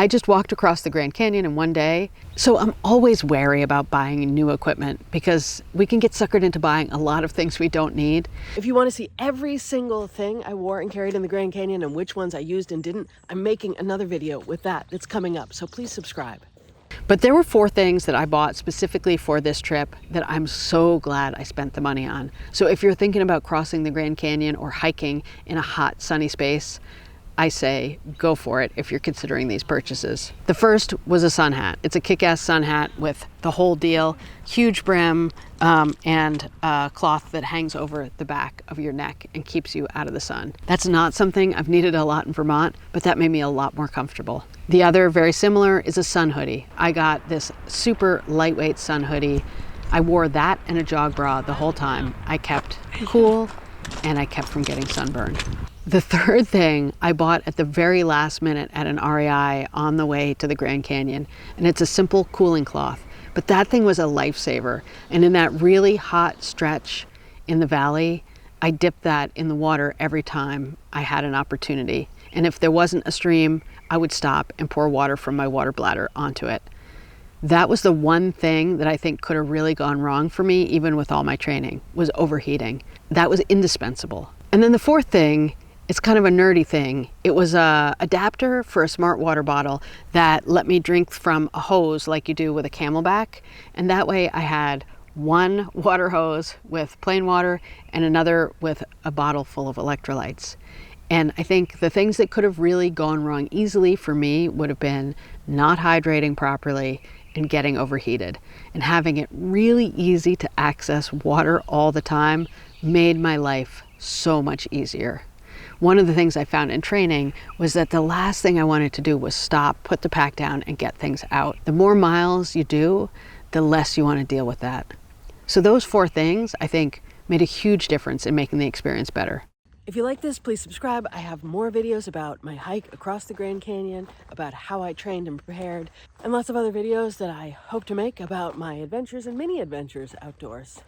I just walked across the Grand Canyon in one day, so I'm always wary about buying new equipment because we can get suckered into buying a lot of things we don't need. If you want to see every single thing I wore and carried in the Grand Canyon and which ones I used and didn't, I'm making another video with that's coming up, so please subscribe. But there were 4 things that I bought specifically for this trip that I'm so glad I spent the money on. So if you're thinking about crossing the Grand Canyon or hiking in a hot, sunny space, I say go for it if you're considering these purchases. The first was a sun hat. It's a kick-ass sun hat with the whole deal, huge brim, and a cloth that hangs over the back of your neck and keeps you out of the sun. That's not something I've needed a lot in Vermont, but that made me a lot more comfortable. The other, very similar, is a sun hoodie. I got this super lightweight sun hoodie. I wore that and a jog bra the whole time. I kept cool and I kept from getting sunburned. The third thing I bought at the very last minute at an REI on the way to the Grand Canyon, and it's a simple cooling cloth. But that thing was a lifesaver. And in that really hot stretch in the valley, I dipped that in the water every time I had an opportunity. And if there wasn't a stream, I would stop and pour water from my water bladder onto it. That was the one thing that I think could have really gone wrong for me, even with all my training, was overheating. That was indispensable. And then the fourth thing, it's kind of a nerdy thing. It was an adapter for a smart water bottle that let me drink from a hose like you do with a Camelback. And that way I had one water hose with plain water and another with a bottle full of electrolytes. And I think the things that could have really gone wrong easily for me would have been not hydrating properly and getting overheated. And having it really easy to access water all the time made my life so much easier. One of the things I found in training was that the last thing I wanted to do was stop, put the pack down, and get things out. The more miles you do, the less you want to deal with that. So those 4 things, I think, made a huge difference in making the experience better. If you like this, please subscribe. I have more videos about my hike across the Grand Canyon, about how I trained and prepared, and lots of other videos that I hope to make about my adventures and mini adventures outdoors.